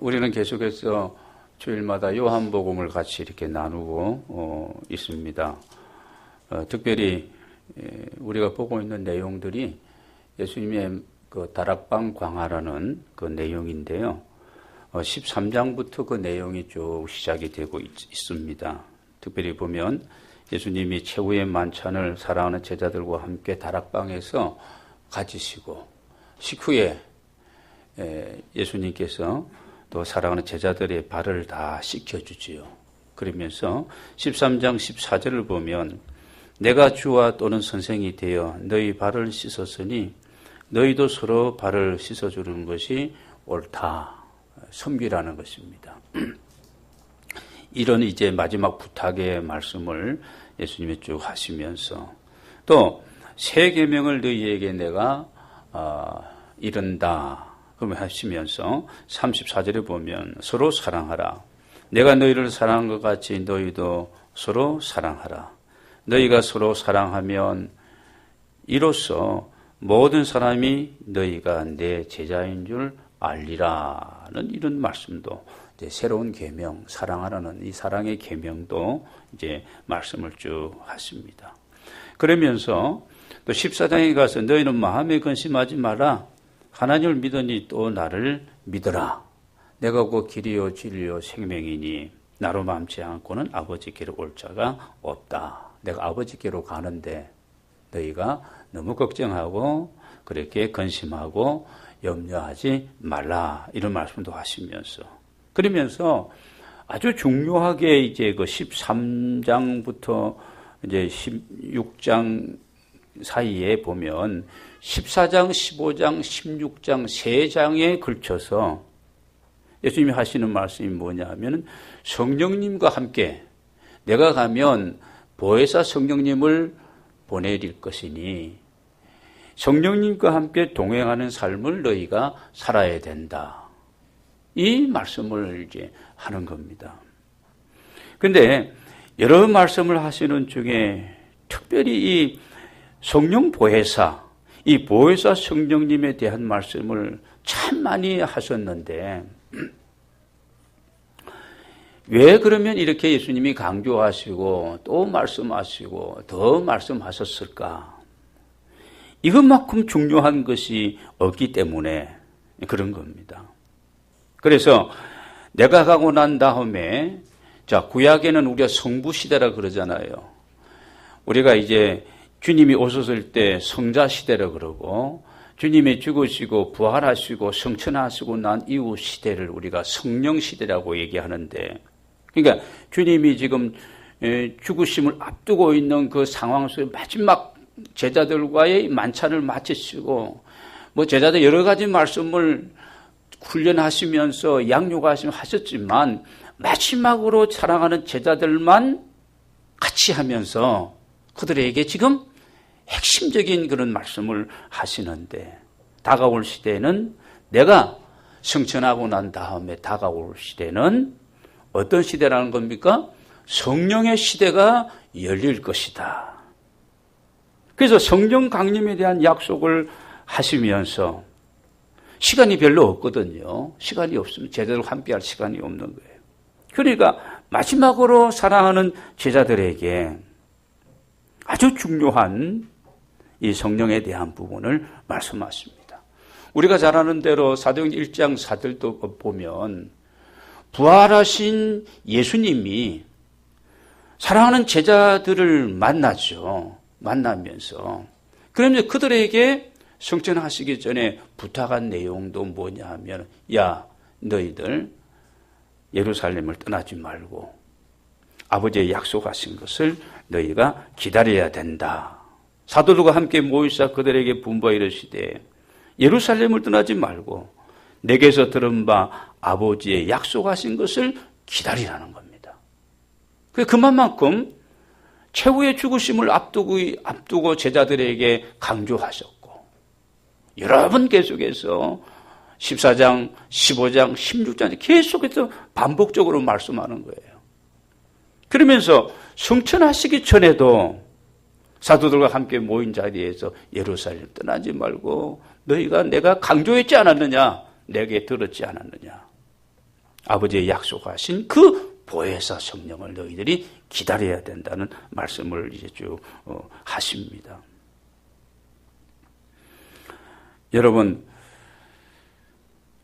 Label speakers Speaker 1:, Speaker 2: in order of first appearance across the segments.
Speaker 1: 우리는 계속해서 주일마다 요한복음을 같이 이렇게 나누고 있습니다. 특별히 우리가 보고 있는 내용들이 예수님의 그 다락방 광화라는 그 내용인데요. 13장부터 그 내용이 쭉 시작이 되고 있습니다. 특별히 보면 예수님이 최후의 만찬을 사랑하는 제자들과 함께 다락방에서 가지시고 식후에 예수님께서 또 사랑하는 제자들의 발을 다 씻겨주지요. 그러면서 13장 14절을 보면 내가 주와 또는 선생이 되어 너희 발을 씻었으니 너희도 서로 발을 씻어주는 것이 옳다. 섬기라는 것입니다. 이런 이제 마지막 부탁의 말씀을 예수님이 쭉 하시면서 또 새 계명을 너희에게 내가 이른다. 그러면 하시면서 34절에 보면 서로 사랑하라. 내가 너희를 사랑한 것 같이 너희도 서로 사랑하라. 너희가 서로 사랑하면 이로써 모든 사람이 너희가 내 제자인 줄 알리라는 이런 말씀도 이제 새로운 계명, 사랑하라는 이 사랑의 계명도 이제 말씀을 쭉 하십니다. 그러면서 또 14장에 가서 너희는 마음에 근심하지 마라. 하나님을 믿으니 또 나를 믿어라. 내가 곧 길이요 진리요 생명이니 나로 맘지 않고는 아버지께로 올 자가 없다. 내가 아버지께로 가는데 너희가 너무 걱정하고 그렇게 근심하고 염려하지 말라. 이런 말씀도 하시면서 그러면서 아주 중요하게 이제 그 13장부터 이제 16장 사이에 보면 14장, 15장, 16장 세 장에 걸쳐서 예수님이 하시는 말씀이 뭐냐 하면 성령님과 함께 내가 가면 보혜사 성령님을 보내릴 것이니 성령님과 함께 동행하는 삶을 너희가 살아야 된다. 이 말씀을 이제 하는 겁니다. 그런데 여러 말씀을 하시는 중에 특별히 이 성령 보혜사, 이 보혜사 성령님에 대한 말씀을 참 많이 하셨는데 왜 그러면 이렇게 예수님이 강조하시고 또 말씀하시고 더 말씀하셨을까? 이것만큼 중요한 것이 없기 때문에 그런 겁니다. 그래서 내가 가고 난 다음에 자, 구약에는 우리가 성부시대라 그러잖아요. 우리가 이제 주님이 오셨을 때 성자시대라 그러고 주님이 죽으시고 부활하시고 성천하시고 난 이후 시대를 우리가 성령시대라고 얘기하는데 그러니까 주님이 지금 죽으심을 앞두고 있는 그 상황 속에 마지막 제자들과의 만찬을 마치시고 뭐 제자들 여러 가지 말씀을 훈련하시면서 양육하셨지만 마지막으로 사랑하는 제자들만 같이 하면서 그들에게 지금 핵심적인 그런 말씀을 하시는데 다가올 시대는 내가 성천하고 난 다음에 다가올 시대는 어떤 시대라는 겁니까? 성령의 시대가 열릴 것이다. 그래서 성령 강림에 대한 약속을 하시면서 시간이 별로 없거든요. 시간이 없으면 제자들과 함께할 시간이 없는 거예요. 그러니까 마지막으로 사랑하는 제자들에게 아주 중요한 이 성령에 대한 부분을 말씀하십니다. 우리가 잘 아는 대로 사도행전 1장 4절도 보면 부활하신 예수님이 사랑하는 제자들을 만나죠. 만나면서 그러면서 그들에게 성천하시기 전에 부탁한 내용도 뭐냐 하면 야 너희들 예루살렘을 떠나지 말고 아버지의 약속하신 것을 너희가 기다려야 된다. 사도들과 함께 모이사 그들에게 분부하 이르시되 예루살렘을 떠나지 말고 내게서 들은 바 아버지의 약속하신 것을 기다리라는 겁니다. 그만큼 최후의 죽으심을 앞두고 제자들에게 강조하셨고 여러 번 계속해서 14장, 15장, 16장 계속해서 반복적으로 말씀하는 거예요. 그러면서 성천하시기 전에도 사도들과 함께 모인 자리에서 예루살렘 떠나지 말고 너희가 내가 강조했지 않았느냐? 내게 들었지 않았느냐? 아버지의 약속하신 그 보혜사 성령을 너희들이 기다려야 된다는 말씀을 이제 쭉 하십니다. 여러분,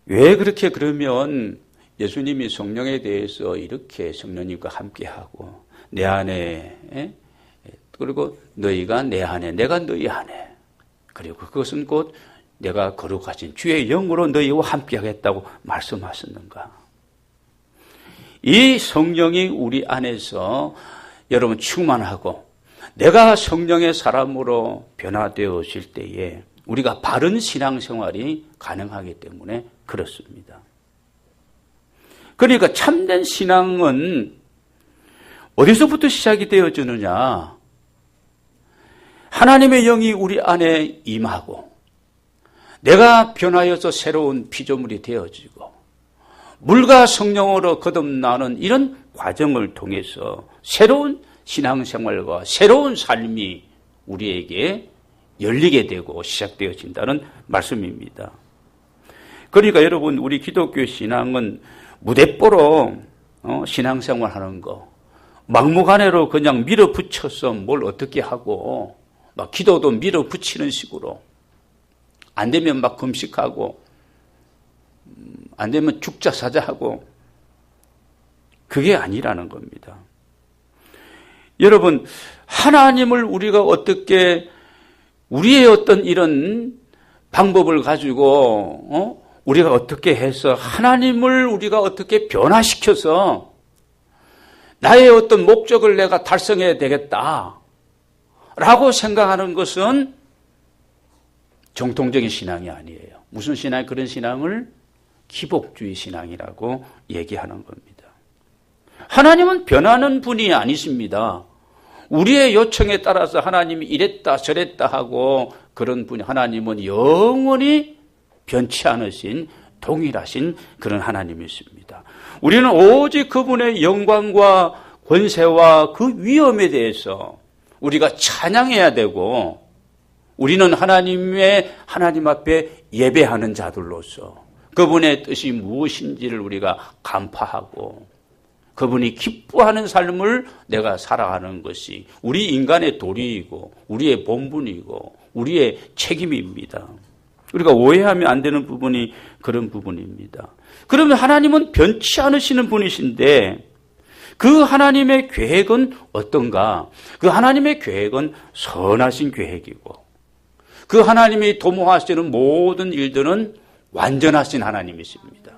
Speaker 1: 왜 그렇게 그러면 예수님이 성령에 대해서 이렇게 성령님과 함께하고 내 안에, 그리고 너희가 내 안에, 내가 너희 안에, 그리고 그것은 곧 내가 거룩하신 주의 영으로 너희와 함께하겠다고 말씀하셨는가? 이 성령이 우리 안에서 여러분 충만하고 내가 성령의 사람으로 변화되어질 때에 우리가 바른 신앙생활이 가능하기 때문에 그렇습니다. 그러니까 참된 신앙은 어디서부터 시작이 되어지느냐? 하나님의 영이 우리 안에 임하고 내가 변하여서 새로운 피조물이 되어지고 물과 성령으로 거듭나는 이런 과정을 통해서 새로운 신앙생활과 새로운 삶이 우리에게 열리게 되고 시작되어진다는 말씀입니다. 그러니까 여러분, 우리 기독교 신앙은 무대뽀로 신앙생활하는 거, 막무가내로 그냥 밀어붙여서 뭘 어떻게 하고 막 기도도 밀어붙이는 식으로 안 되면 막 금식하고 안 되면 죽자 사자하고 그게 아니라는 겁니다. 여러분, 하나님을 우리가 어떻게 우리의 어떤 이런 방법을 가지고 우리가 어떻게 해서 하나님을 우리가 어떻게 변화시켜서 나의 어떤 목적을 내가 달성해야 되겠다라고 생각하는 것은 정통적인 신앙이 아니에요. 무슨 신앙이 그런 신앙을 기복주의 신앙이라고 얘기하는 겁니다. 하나님은 변하는 분이 아니십니다. 우리의 요청에 따라서 하나님이 이랬다 저랬다 하고 그런 분이, 하나님은 영원히 변치 않으신 동일하신 그런 하나님이십니다. 우리는 오직 그분의 영광과 권세와 그 위엄에 대해서 우리가 찬양해야 되고, 우리는 하나님 앞에 예배하는 자들로서 그분의 뜻이 무엇인지를 우리가 간파하고 그분이 기뻐하는 삶을 내가 살아가는 것이 우리 인간의 도리이고 우리의 본분이고 우리의 책임입니다. 우리가 오해하면 안 되는 부분이 그런 부분입니다. 그러면 하나님은 변치 않으시는 분이신데 그 하나님의 계획은 어떤가? 그 하나님의 계획은 선하신 계획이고 그 하나님이 도모하시는 모든 일들은 완전하신 하나님이십니다.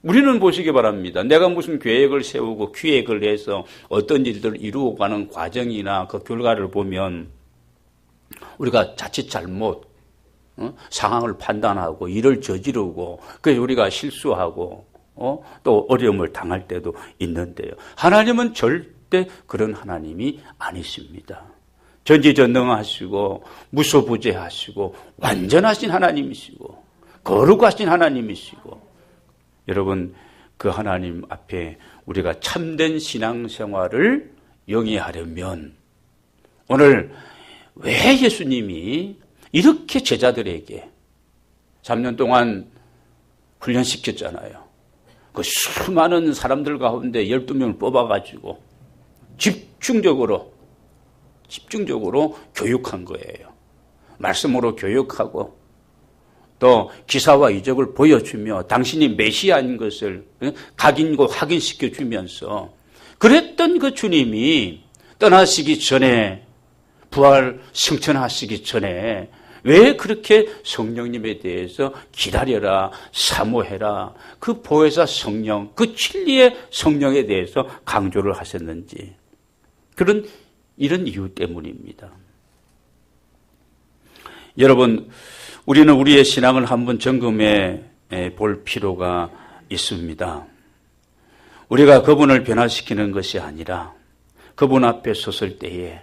Speaker 1: 우리는 보시기 바랍니다. 내가 무슨 계획을 세우고 기획을 해서 어떤 일들을 이루어가는 과정이나 그 결과를 보면 우리가 자칫 잘못 상황을 판단하고 일을 저지르고 그래서 우리가 실수하고 또 어려움을 당할 때도 있는데요. 하나님은 절대 그런 하나님이 아니십니다. 전지전능하시고 무소부재하시고 완전하신 하나님이시고 거룩하신 하나님이시고, 여러분, 그 하나님 앞에 우리가 참된 신앙생활을 영위하려면 오늘 왜 예수님이 이렇게 제자들에게 3년 동안 훈련시켰잖아요. 그 수많은 사람들 가운데 12명을 뽑아가지고 집중적으로 교육한 거예요. 말씀으로 교육하고 또 기사와 이적을 보여주며 당신이 메시아인 것을 각인고 확인시켜 주면서 그랬던 그 주님이 떠나시기 전에, 부활 승천하시기 전에 왜 그렇게 성령님에 대해서 기다려라, 사모해라, 그 보혜사 성령, 그 진리의 성령에 대해서 강조를 하셨는지, 이런 이유 때문입니다. 여러분, 우리는 우리의 신앙을 한번 점검해 볼 필요가 있습니다. 우리가 그분을 변화시키는 것이 아니라 그분 앞에 섰을 때에,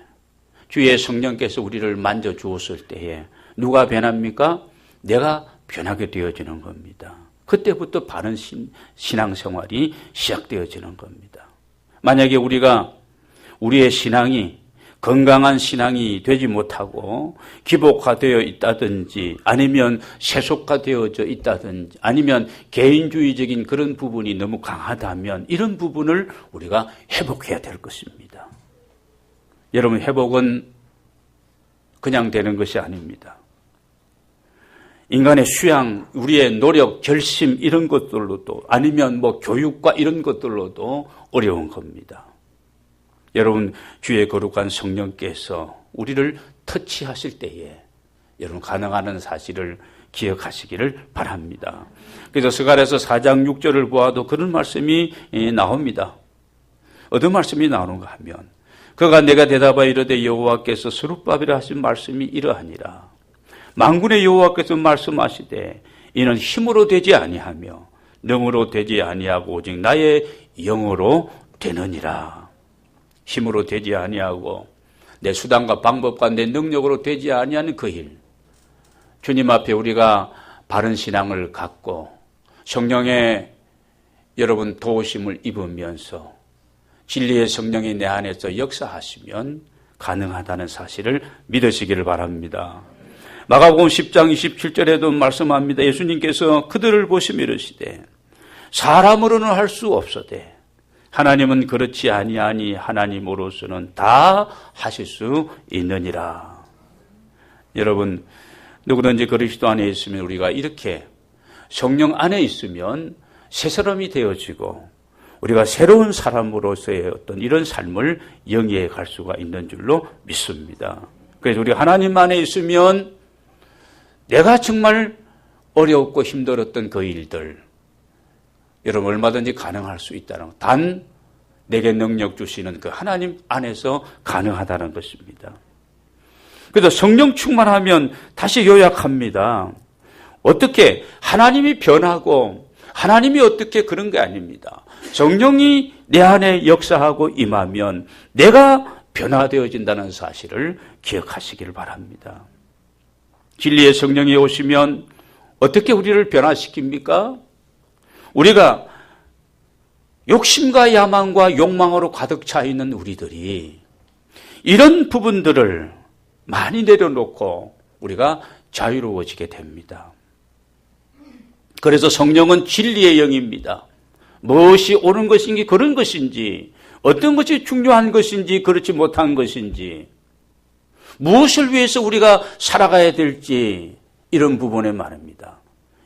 Speaker 1: 주의 성령께서 우리를 만져주었을 때에 누가 변합니까? 내가 변하게 되어지는 겁니다. 그때부터 바른 신앙생활이 시작되어지는 겁니다. 만약에 우리가 우리의 신앙이 건강한 신앙이 되지 못하고 기복화되어 있다든지 아니면 세속화되어져 있다든지 아니면 개인주의적인 그런 부분이 너무 강하다면 이런 부분을 우리가 회복해야 될 것입니다. 여러분, 회복은 그냥 되는 것이 아닙니다. 인간의 수양, 우리의 노력, 결심 이런 것들로도 아니면 교육과 이런 것들로도 어려운 겁니다. 여러분, 주의 거룩한 성령께서 우리를 터치하실 때에 여러분 가능한 사실을 기억하시기를 바랍니다. 그래서 스가랴서 4장 6절을 보아도 그런 말씀이 나옵니다. 어떤 말씀이 나오는가 하면 그가 내가 대답하여 이르되 여호와께서 스룹바벨에 하신 말씀이 이러하니라. 만군의 여호와께서 말씀하시되 이는 힘으로 되지 아니하며 능으로 되지 아니하고 오직 나의 영으로 되느니라. 힘으로 되지 아니하고 내 수단과 방법과 내 능력으로 되지 아니하는 그 일. 주님 앞에 우리가 바른 신앙을 갖고 성령의 여러분 도우심을 입으면서 진리의 성령이 내 안에서 역사하시면 가능하다는 사실을 믿으시기를 바랍니다. 마가복음 10장 27절에도 말씀합니다. 예수님께서 그들을 보시며 이르시되 사람으로는 할 수 없으되 하나님은 그렇지 아니하니 하나님으로서는 다 하실 수 있느니라. 여러분, 누구든지 그리스도 안에 있으면 우리가 이렇게 성령 안에 있으면 새 사람이 되어지고 우리가 새로운 사람으로서의 어떤 이런 삶을 영위해 갈 수가 있는 줄로 믿습니다. 그래서 우리가 하나님 안에 있으면 내가 정말 어렵고 힘들었던 그 일들 여러분 얼마든지 가능할 수 있다는 것. 단 내게 능력 주시는 그 하나님 안에서 가능하다는 것입니다. 그래서 성령 충만하면 다시 요약합니다. 어떻게 하나님이 변하고 하나님이 어떻게 그런 게 아닙니다. 성령이 내 안에 역사하고 임하면 내가 변화되어진다는 사실을 기억하시기를 바랍니다. 진리의 성령이 오시면 어떻게 우리를 변화시킵니까? 우리가 욕심과 야망과 욕망으로 가득 차 있는 우리들이 이런 부분들을 많이 내려놓고 우리가 자유로워지게 됩니다. 그래서 성령은 진리의 영입니다. 무엇이 옳은 것인지 그런 것인지 어떤 것이 중요한 것인지 그렇지 못한 것인지 무엇을 위해서 우리가 살아가야 될지 이런 부분에 말입니다.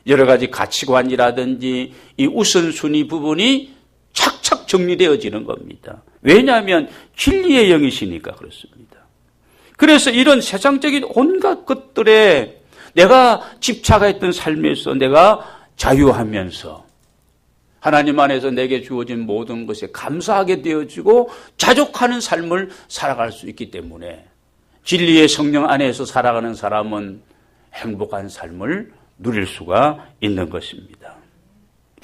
Speaker 1: 여러 가지 가치관이라든지 이 우선순위 부분이 착착 정리되어지는 겁니다. 왜냐하면 진리의 영이시니까 그렇습니다. 그래서 이런 세상적인 온갖 것들에 내가 집착했던 삶에서 내가 자유하면서 하나님 안에서 내게 주어진 모든 것에 감사하게 되어지고 자족하는 삶을 살아갈 수 있기 때문에 진리의 성령 안에서 살아가는 사람은 행복한 삶을 누릴 수가 있는 것입니다.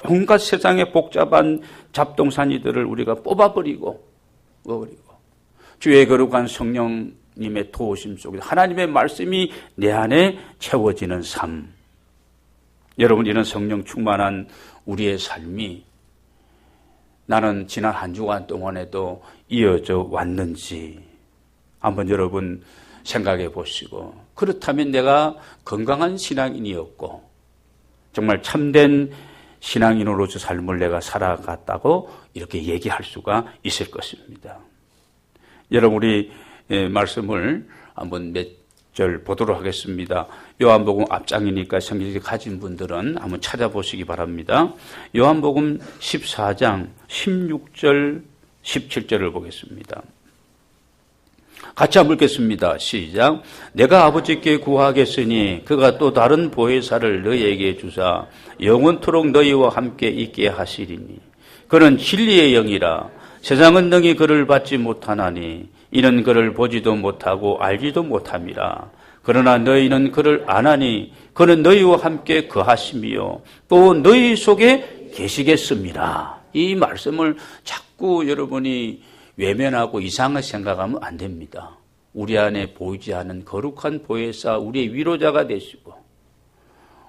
Speaker 1: 온갖 세상의 복잡한 잡동사니들을 우리가 뽑아버리고 주의 거룩한 성령님의 도우심 속에 하나님의 말씀이 내 안에 채워지는 삶. 여러분, 이런 성령 충만한 우리의 삶이 나는 지난 한 주간 동안에도 이어져 왔는지 한번 여러분 생각해 보시고, 그렇다면 내가 건강한 신앙인이었고 정말 참된 신앙인으로서 삶을 내가 살아갔다고 이렇게 얘기할 수가 있을 것입니다. 여러분, 우리 말씀을 한번 몇 절 보도록 하겠습니다. 요한복음 앞장이니까 성경책 가진 분들은 한번 찾아보시기 바랍니다. 요한복음 14장 16절 17절을 보겠습니다. 같이 한번 읽겠습니다. 시작. 내가 아버지께 구하겠으니 그가 또 다른 보혜사를 너희에게 주사 영원토록 너희와 함께 있게 하시리니 그는 진리의 영이라. 세상은 능히 그를 받지 못하나니 이는 그를 보지도 못하고 알지도 못함이라. 그러나 너희는 그를 아나니 그는 너희와 함께 거하심이요 또 너희 속에 계시겠습니다. 이 말씀을 자꾸 여러분이 외면하고 이상하게 생각하면 안 됩니다. 우리 안에 보이지 않은 거룩한 보혜사, 우리의 위로자가 되시고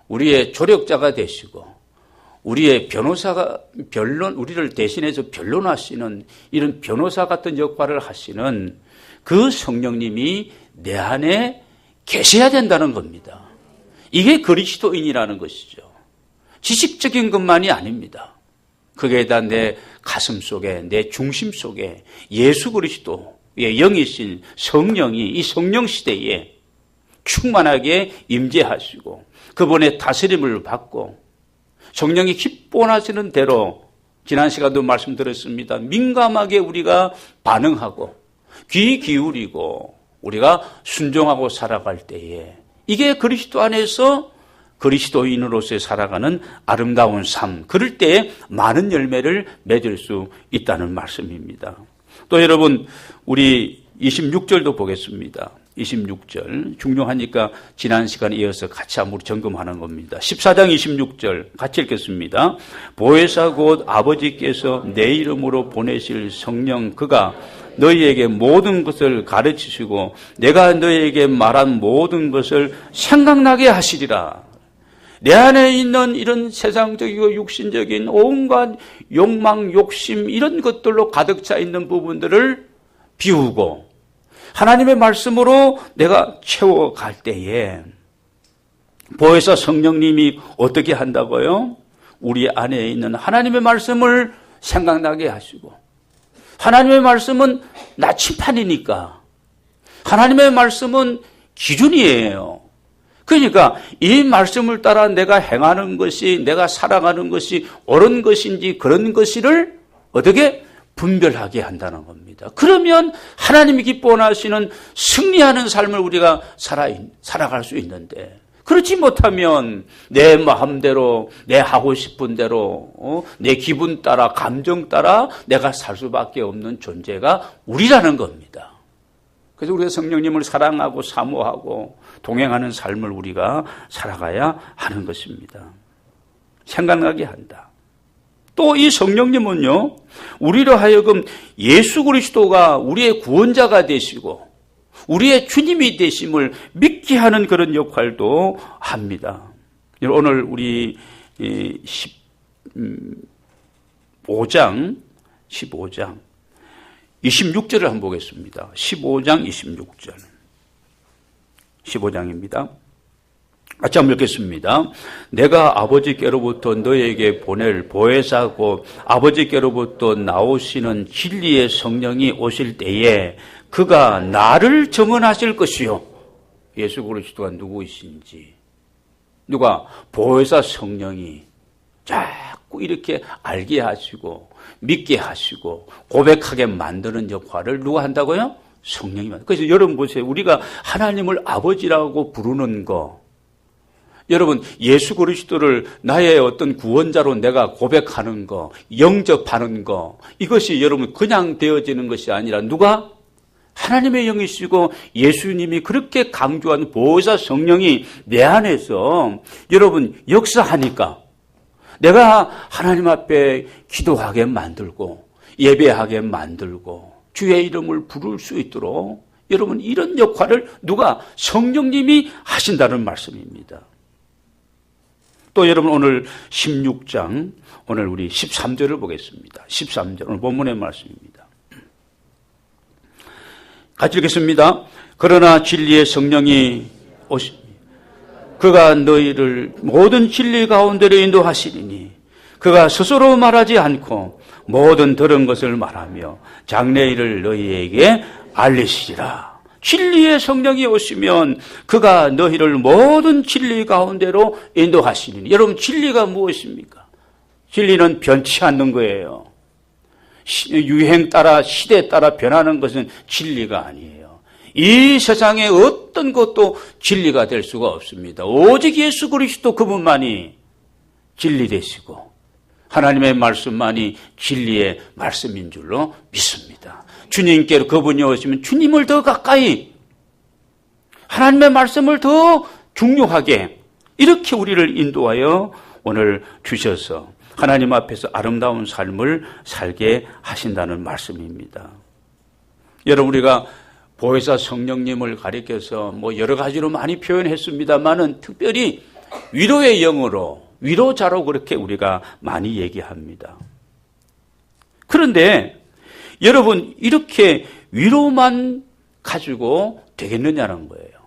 Speaker 1: 우리의 조력자가 되시고 우리의 변호사가 우리를 대신해서 변론하시는 이런 변호사 같은 역할을 하시는 그 성령님이 내 안에 계셔야 된다는 겁니다. 이게 그리스도인이라는 것이죠. 지식적인 것만이 아닙니다. 거기에다 내 가슴 속에, 내 중심 속에 예수 그리스도의 영이신 성령이 이 성령 시대에 충만하게 임재하시고 그분의 다스림을 받고 성령이 기뻐하시는 대로 지난 시간도 말씀드렸습니다. 민감하게 우리가 반응하고 귀 기울이고 우리가 순종하고 살아갈 때에 이게 그리스도 안에서 그리스도인으로서 살아가는 아름다운 삶, 그럴 때에 많은 열매를 맺을 수 있다는 말씀입니다. 또 여러분, 우리 26절도 보겠습니다. 26절 중요하니까 지난 시간에 이어서 같이 한번 점검하는 겁니다. 14장 26절 같이 읽겠습니다. 보혜사 곧 아버지께서 내 이름으로 보내실 성령 그가 너희에게 모든 것을 가르치시고 내가 너희에게 말한 모든 것을 생각나게 하시리라. 내 안에 있는 이런 세상적이고 육신적인 온갖 욕망, 욕심 이런 것들로 가득 차 있는 부분들을 비우고 하나님의 말씀으로 내가 채워갈 때에 보혜사 성령님이 어떻게 한다고요? 우리 안에 있는 하나님의 말씀을 생각나게 하시고 하나님의 말씀은 나침판이니까 하나님의 말씀은 기준이에요. 그러니까 이 말씀을 따라 내가 행하는 것이 내가 살아가는 것이 옳은 것인지 그런 것을 어떻게 분별하게 한다는 겁니다. 그러면 하나님이 기뻐하시는 승리하는 삶을 우리가 살아갈 수 있는데 그렇지 못하면 내 마음대로 내 하고 싶은 대로 내 기분 따라 감정 따라 내가 살 수밖에 없는 존재가 우리라는 겁니다. 그래서 우리가 성령님을 사랑하고 사모하고 동행하는 삶을 우리가 살아가야 하는 것입니다. 생각나게 한다. 또 이 성령님은요, 우리로 하여금 예수 그리스도가 우리의 구원자가 되시고 우리의 주님이 되심을 믿게 하는 그런 역할도 합니다. 오늘 우리 15장 26절을 한번 보겠습니다. 15장 26절. 15장입니다. 같이 한번 읽겠습니다. 내가 아버지께로부터 너에게 보낼 보혜사 곧 아버지께로부터 나오시는 진리의 성령이 오실 때에 그가 나를 증언하실 것이요. 예수 그리스도가 누구이신지. 누가? 보혜사 성령이 자꾸 이렇게 알게 하시고 믿게 하시고 고백하게 만드는 역할을 누가 한다고요? 성령이 만든다. 그래서 여러분 보세요. 우리가 하나님을 아버지라고 부르는 거, 여러분 예수 그리스도를 나의 어떤 구원자로 내가 고백하는 거, 영접하는 거, 이것이 여러분 그냥 되어지는 것이 아니라 누가? 하나님의 영이시고 예수님이 그렇게 강조한 보혜사 성령이 내 안에서 여러분 역사하니까 내가 하나님 앞에 기도하게 만들고 예배하게 만들고 주의 이름을 부를 수 있도록 여러분 이런 역할을 누가? 성령님이 하신다는 말씀입니다. 또 여러분 오늘 16장 오늘 우리 13절을 보겠습니다. 13절 오늘 본문의 말씀입니다. 같이 읽겠습니다. 그러나 진리의 성령이 오시니 그가 너희를 모든 진리 가운데로 인도하시리니 그가 스스로 말하지 않고 모든 들은 것을 말하며 장래일을 너희에게 알리시리라. 진리의 성령이 오시면 그가 너희를 모든 진리 가운데로 인도하시리니. 여러분 진리가 무엇입니까? 진리는 변치 않는 거예요. 유행 따라 시대 따라 변하는 것은 진리가 아니에요. 이 세상에 어떤 것도 진리가 될 수가 없습니다. 오직 예수 그리스도 그분만이 진리 되시고 하나님의 말씀만이 진리의 말씀인 줄로 믿습니다. 주님께로 그분이 오시면 주님을 더 가까이, 하나님의 말씀을 더 중요하게 이렇게 우리를 인도하여 오늘 주셔서 하나님 앞에서 아름다운 삶을 살게 하신다는 말씀입니다. 여러분 우리가 보혜사 성령님을 가리켜서 여러 가지로 많이 표현했습니다만은 특별히 위로의 영으로 위로자로 그렇게 우리가 많이 얘기합니다. 그런데 여러분 이렇게 위로만 가지고 되겠느냐는 거예요.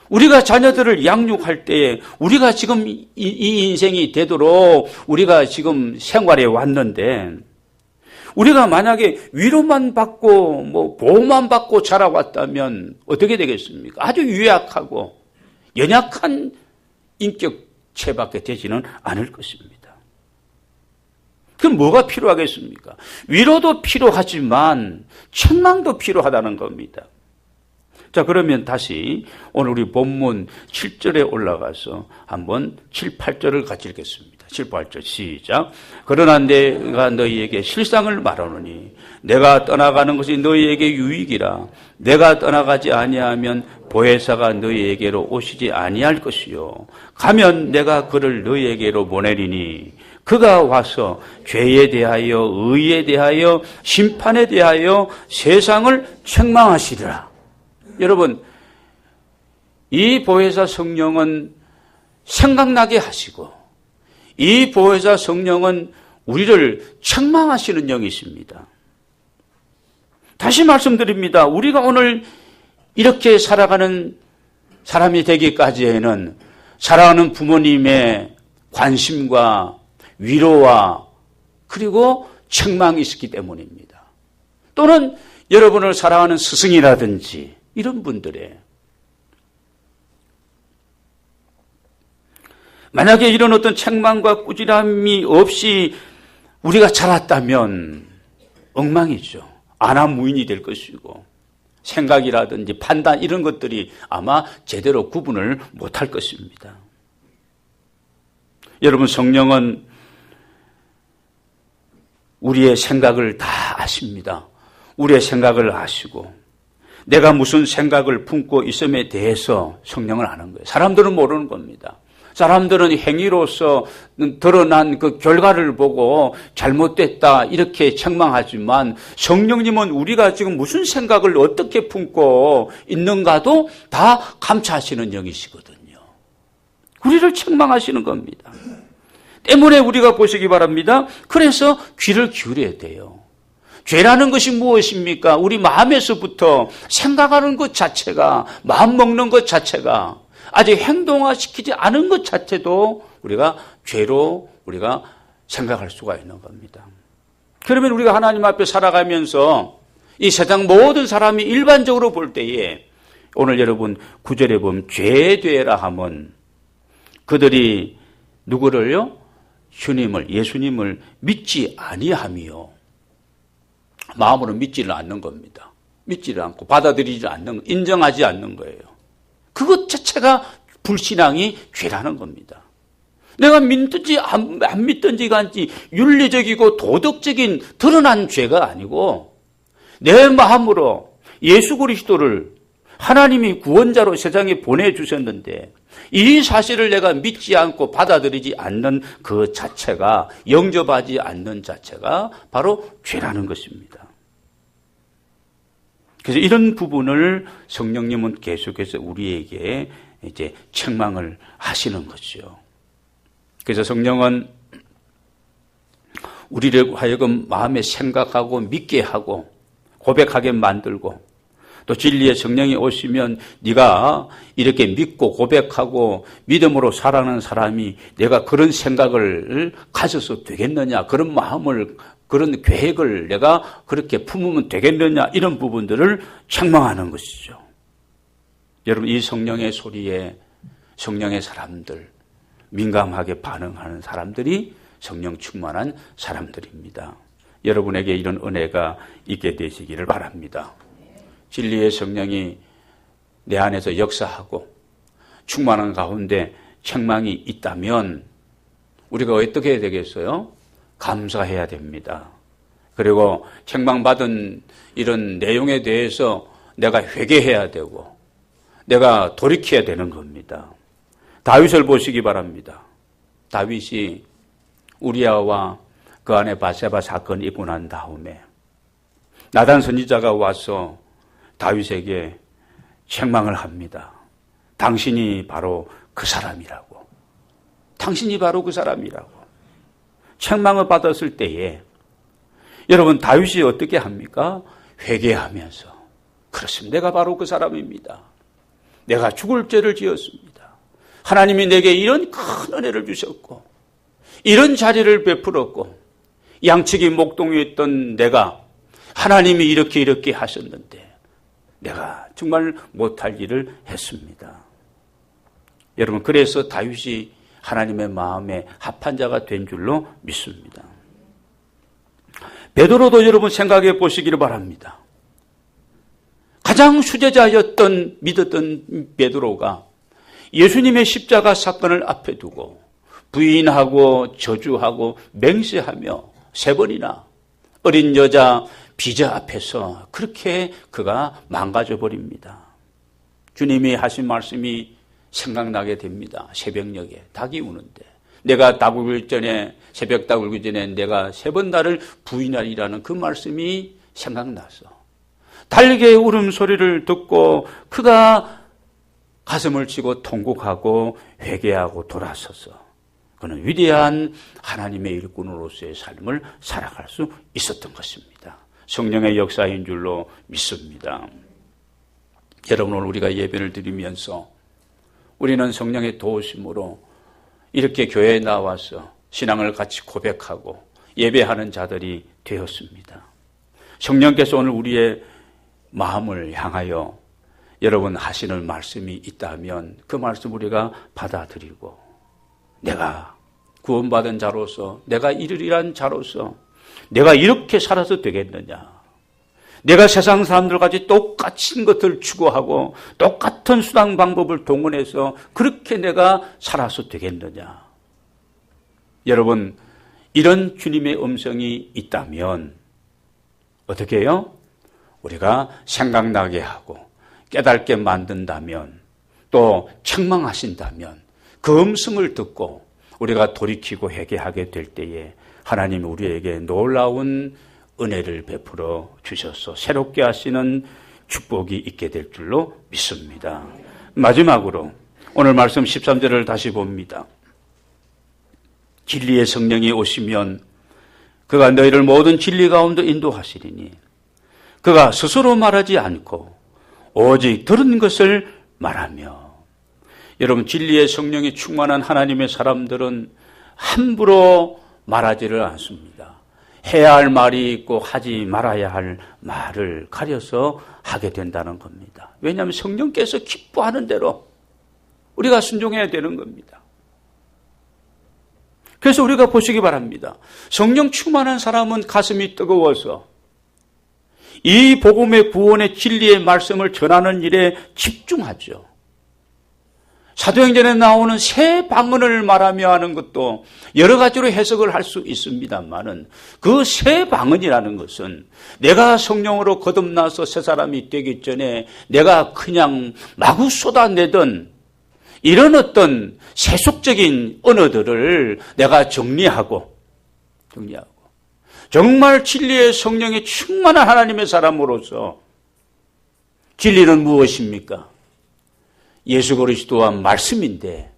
Speaker 1: 우리가 자녀들을 양육할 때에 우리가 지금 이 인생이 되도록 우리가 지금 생활해 왔는데 우리가 만약에 위로만 받고 보호만 받고 자라왔다면 어떻게 되겠습니까? 아주 유약하고 연약한 인격체밖에 되지는 않을 것입니다. 그럼 뭐가 필요하겠습니까? 위로도 필요하지만 책망도 필요하다는 겁니다. 자, 그러면 다시 오늘 우리 본문 7절에 올라가서 한번 7, 8절을 같이 읽겠습니다. 7, 8절 시작. 그러나 내가 너희에게 실상을 말하노니 내가 떠나가는 것이 너희에게 유익이라. 내가 떠나가지 아니하면 보혜사가 너희에게로 오시지 아니할 것이요. 가면 내가 그를 너희에게로 보내리니 그가 와서 죄에 대하여 의에 대하여 심판에 대하여 세상을 책망하시리라. 여러분, 이 보혜사 성령은 생각나게 하시고 이 보혜사 성령은 우리를 책망하시는 영이십니다. 다시 말씀드립니다. 우리가 오늘 이렇게 살아가는 사람이 되기까지에는 사랑하는 부모님의 관심과 위로와 그리고 책망이 있었기 때문입니다. 또는 여러분을 사랑하는 스승이라든지 이런 분들의 만약에 이런 어떤 책망과 꾸지람이 없이 우리가 자랐다면 엉망이죠. 안하무인이 될 것이고 생각이라든지 판단 이런 것들이 아마 제대로 구분을 못할 것입니다. 여러분, 성령은 우리의 생각을 다 아십니다. 우리의 생각을 아시고 내가 무슨 생각을 품고 있음에 대해서 성령을 아는 거예요. 사람들은 모르는 겁니다. 사람들은 행위로서 드러난 그 결과를 보고 잘못됐다 이렇게 책망하지만 성령님은 우리가 지금 무슨 생각을 어떻게 품고 있는가도 다 감찰하시는 영이시거든요. 우리를 책망하시는 겁니다. 때문에 우리가 보시기 바랍니다. 그래서 귀를 기울여야 돼요. 죄라는 것이 무엇입니까? 우리 마음에서부터 생각하는 것 자체가, 마음 먹는 것 자체가 아직 행동화시키지 않은 것 자체도 우리가 죄로 우리가 생각할 수가 있는 겁니다. 그러면 우리가 하나님 앞에 살아가면서 이 세상 모든 사람이 일반적으로 볼 때에 오늘 여러분 9절에 보면 죄되라 하면 그들이 누구를요? 예수님을 믿지 아니하며 마음으로 믿지를 않는 겁니다. 믿지를 않고 받아들이지 않는, 인정하지 않는 거예요. 그것 자체가 불신앙이 죄라는 겁니다. 내가 믿든지 안 믿든지가 아니지 윤리적이고 도덕적인 드러난 죄가 아니고 내 마음으로 예수 그리스도를 하나님이 구원자로 세상에 보내주셨는데 이 사실을 내가 믿지 않고 받아들이지 않는 그 자체가, 영접하지 않는 자체가 바로 죄라는 것입니다. 그래서 이런 부분을 성령님은 계속해서 우리에게 이제 책망을 하시는 거죠. 그래서 성령은 우리를 하여금 마음에 생각하고 믿게 하고 고백하게 만들고 또 진리의 성령이 오시면 네가 이렇게 믿고 고백하고 믿음으로 살아가는 사람이 내가 그런 생각을 가져서 되겠느냐, 그런 마음을, 그런 계획을 내가 그렇게 품으면 되겠느냐, 이런 부분들을 책망하는 것이죠. 여러분, 이 성령의 소리에 성령의 사람들, 민감하게 반응하는 사람들이 성령 충만한 사람들입니다. 여러분에게 이런 은혜가 있게 되시기를 바랍니다. 진리의 성령이 내 안에서 역사하고 충만한 가운데 책망이 있다면 우리가 어떻게 해야 되겠어요? 감사해야 됩니다. 그리고 책망받은 이런 내용에 대해서 내가 회개해야 되고 내가 돌이켜야 되는 겁니다. 다윗을 보시기 바랍니다. 다윗이 우리아와 그 안에 바세바 사건이 있고 난 다음에 나단 선지자가 와서 다윗에게 책망을 합니다. 당신이 바로 그 사람이라고. 당신이 바로 그 사람이라고. 책망을 받았을 때에 여러분 다윗이 어떻게 합니까? 회개하면서 그렇습니다. 내가 바로 그 사람입니다. 내가 죽을 죄를 지었습니다. 하나님이 내게 이런 큰 은혜를 주셨고 이런 자리를 베풀었고 양측이 목동이었던 내가 하나님이 이렇게 하셨는데 내가 정말 못할 일을 했습니다. 여러분, 그래서 다윗이 하나님의 마음에 합한 자가 된 줄로 믿습니다. 베드로도 여러분 생각해 보시기를 바랍니다. 가장 수제자였던 믿었던 베드로가 예수님의 십자가 사건을 앞에 두고 부인하고 저주하고 맹세하며 3번이나 어린 여자 비자 앞에서 그렇게 그가 망가져 버립니다. 주님이 하신 말씀이 생각나게 됩니다. 새벽녘에 닭이 우는데 내가 닭 울기 전에 새벽 닭 울기 전에 내가 3번 나를 부인하리라는 그 말씀이 생각나서 달개의 울음소리를 듣고 그가 가슴을 치고 통곡하고 회개하고 돌아서서 그는 위대한 하나님의 일꾼으로서의 삶을 살아갈 수 있었던 것입니다. 성령의 역사인 줄로 믿습니다. 여러분, 오늘 우리가 예배를 드리면서 우리는 성령의 도우심으로 이렇게 교회에 나와서 신앙을 같이 고백하고 예배하는 자들이 되었습니다. 성령께서 오늘 우리의 마음을 향하여 여러분 하시는 말씀이 있다면 그 말씀 우리가 받아들이고 내가 구원받은 자로서 내가 이르리란 자로서 내가 이렇게 살아서 되겠느냐, 내가 세상 사람들같이 똑같은 것을 추구하고 똑같은 수단 방법을 동원해서 그렇게 내가 살아서 되겠느냐. 여러분, 이런 주님의 음성이 있다면 어떻게 해요? 우리가 생각나게 하고 깨닫게 만든다면 또 책망하신다면 그 음성을 듣고 우리가 돌이키고 회개하게 될 때에 하나님이 우리에게 놀라운 은혜를 베풀어 주셔서 새롭게 하시는 축복이 있게 될 줄로 믿습니다. 마지막으로 오늘 말씀 13절을 다시 봅니다. 진리의 성령이 오시면 그가 너희를 모든 진리 가운데 인도하시리니 그가 스스로 말하지 않고 오직 들은 것을 말하며. 여러분, 진리의 성령이 충만한 하나님의 사람들은 함부로 말하지를 않습니다. 해야 할 말이 있고 하지 말아야 할 말을 가려서 하게 된다는 겁니다. 왜냐하면 성령께서 기뻐하는 대로 우리가 순종해야 되는 겁니다. 그래서 우리가 보시기 바랍니다. 성령 충만한 사람은 가슴이 뜨거워서 이 복음의 구원의 진리의 말씀을 전하는 일에 집중하죠. 사도행전에 나오는 새 방언을 말하며 하는 것도 여러 가지로 해석을 할 수 있습니다만은 그 새 방언이라는 것은 내가 성령으로 거듭나서 새 사람이 되기 전에 내가 그냥 마구 쏟아내던 이런 어떤 세속적인 언어들을 내가 정리하고 정말 진리의 성령이 충만한 하나님의 사람으로서 진리는 무엇입니까? 예수 그리스도와 말씀인데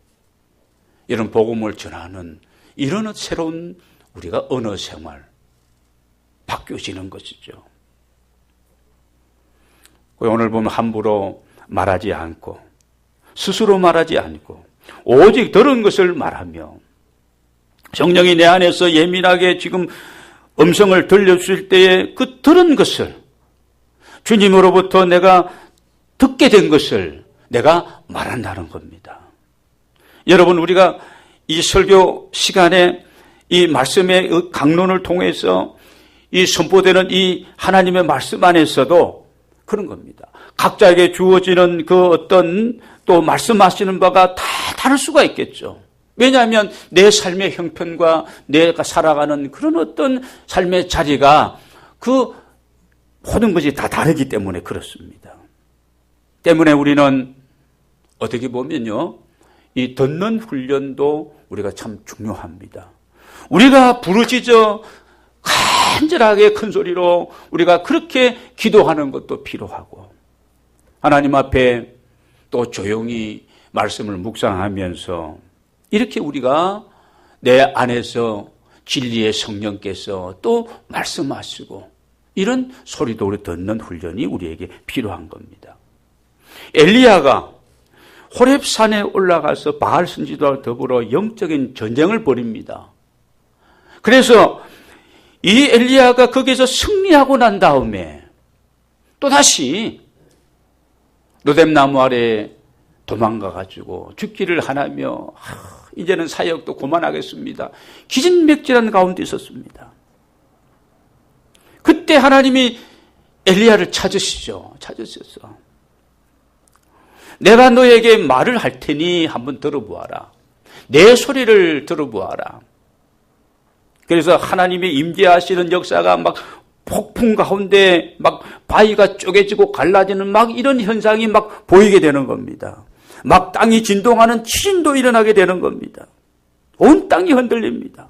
Speaker 1: 이런 복음을 전하는 이런 새로운 우리가 언어 생활 바뀌어지는 것이죠. 오늘 보면 함부로 말하지 않고 스스로 말하지 않고 오직 들은 것을 말하며 성령이 내 안에서 예민하게 지금 음성을 들려주실 때에 그 들은 것을 주님으로부터 내가 듣게 된 것을 내가 말한다는 겁니다. 여러분, 우리가 이 설교 시간에 이 말씀의 강론을 통해서 이 선포되는 이 하나님의 말씀 안에서도 그런 겁니다. 각자에게 주어지는 그 어떤 또 말씀하시는 바가 다 다를 수가 있겠죠. 왜냐하면 내 삶의 형편과 내가 살아가는 그런 어떤 삶의 자리가 그 모든 것이 다 다르기 때문에 그렇습니다. 때문에 우리는 어떻게 보면요, 이 듣는 훈련도 우리가 참 중요합니다. 우리가 부르짖어 간절하게 큰 소리로 우리가 그렇게 기도하는 것도 필요하고 하나님 앞에 또 조용히 말씀을 묵상하면서 이렇게 우리가 내 안에서 진리의 성령께서 또 말씀하시고 이런 소리도 우리 듣는 훈련이 우리에게 필요한 겁니다. 엘리야가 호렙산에 올라가서 바알 선지자와 더불어 영적인 전쟁을 벌입니다. 그래서 이 엘리야가 거기서 승리하고 난 다음에 또다시 로뎀나무 아래에 도망가가지고 죽기를 하나며 이제는 사역도 그만하겠습니다. 기진맥진한 가운데 있었습니다. 그때 하나님이 엘리야를 찾으셨어. 내가 너에게 말을 할 테니 한번 들어보아라. 내 소리를 들어보아라. 그래서 하나님이 임재하시는 역사가 막 폭풍 가운데 막 바위가 쪼개지고 갈라지는 막 이런 현상이 막 보이게 되는 겁니다. 막 땅이 진동하는 지진도 일어나게 되는 겁니다. 온 땅이 흔들립니다.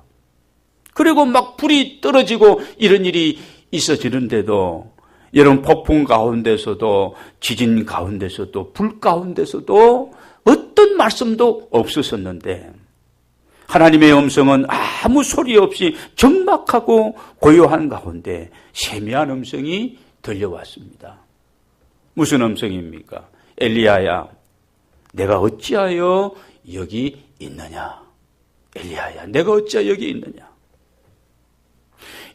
Speaker 1: 그리고 막 불이 떨어지고 이런 일이 있어지는데도 여러분 폭풍 가운데서도 지진 가운데서도 불 가운데서도 어떤 말씀도 없었었는데 하나님의 음성은 아무 소리 없이 적막하고 고요한 가운데 세미한 음성이 들려왔습니다. 무슨 음성입니까? 엘리야야, 내가 어찌하여 여기 있느냐? 엘리야야, 내가 어찌하여 여기 있느냐?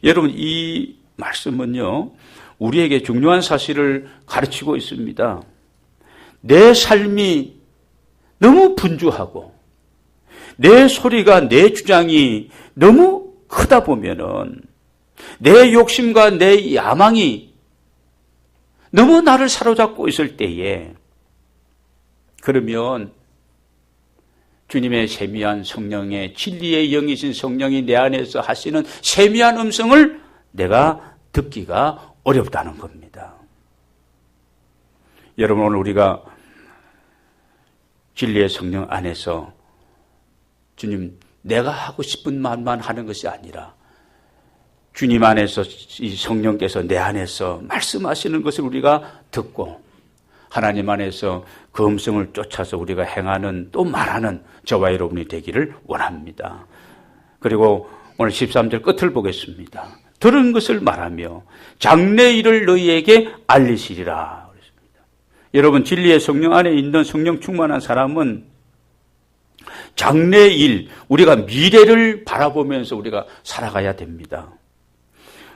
Speaker 1: 여러분, 이 말씀은요, 우리에게 중요한 사실을 가르치고 있습니다. 내 삶이 너무 분주하고 내 소리가, 내 주장이 너무 크다 보면은 내 욕심과 내 야망이 너무 나를 사로잡고 있을 때에 그러면 주님의 세미한 성령의 진리의 영이신 성령이 내 안에서 하시는 세미한 음성을 내가 듣기가 어렵다는 겁니다. 여러분, 오늘 우리가 진리의 성령 안에서 주님, 내가 하고 싶은 말만 하는 것이 아니라 주님 안에서 이 성령께서 내 안에서 말씀하시는 것을 우리가 듣고 하나님 안에서 그 음성을 쫓아서 우리가 행하는 또 말하는 저와 여러분이 되기를 원합니다. 그리고 오늘 13절 끝을 보겠습니다. 들은 것을 말하며 장래일을 너희에게 알리시리라. 여러분, 진리의 성령 안에 있는 성령 충만한 사람은 장래일, 우리가 미래를 바라보면서 우리가 살아가야 됩니다.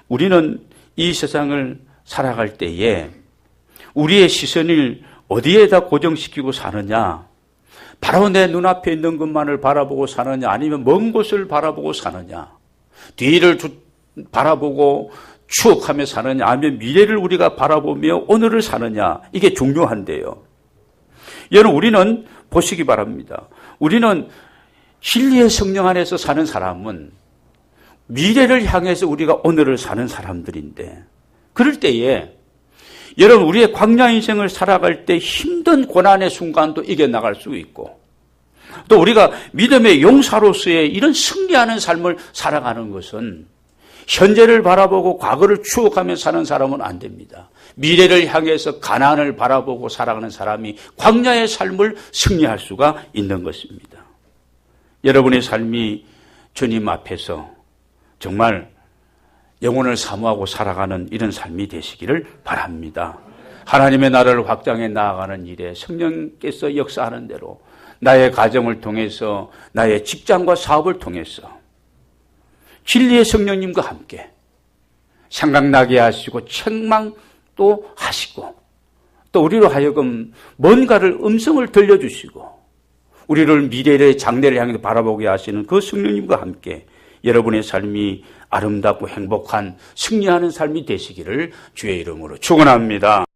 Speaker 1: 우리는 이 세상을 살아갈 때에 우리의 시선을 어디에다 고정시키고 사느냐? 바로 내 눈앞에 있는 것만을 바라보고 사느냐? 아니면 먼 곳을 바라보고 사느냐? 뒤를 바라보고 추억하며 사느냐? 아니면 미래를 우리가 바라보며 오늘을 사느냐? 이게 중요한데요. 여러분, 우리는 보시기 바랍니다. 우리는 진리의 성령 안에서 사는 사람은 미래를 향해서 우리가 오늘을 사는 사람들인데, 그럴 때에 여러분, 우리의 광야 인생을 살아갈 때 힘든 고난의 순간도 이겨나갈 수 있고, 또 우리가 믿음의 용사로서의 이런 승리하는 삶을 살아가는 것은 현재를 바라보고 과거를 추억하며 사는 사람은 안 됩니다. 미래를 향해서 가난을 바라보고 살아가는 사람이 광야의 삶을 승리할 수가 있는 것입니다. 여러분의 삶이 주님 앞에서 정말 영혼을 사모하고 살아가는 이런 삶이 되시기를 바랍니다. 하나님의 나라를 확장해 나아가는 일에 성령께서 역사하는 대로 나의 가정을 통해서, 나의 직장과 사업을 통해서 진리의 성령님과 함께 생각나게 하시고 책망도 하시고, 또 우리로 하여금 뭔가를 음성을 들려주시고 우리를 미래의 장래를 향해 바라보게 하시는 그 성령님과 함께 여러분의 삶이 아름답고 행복한 승리하는 삶이 되시기를 주의 이름으로 축원합니다.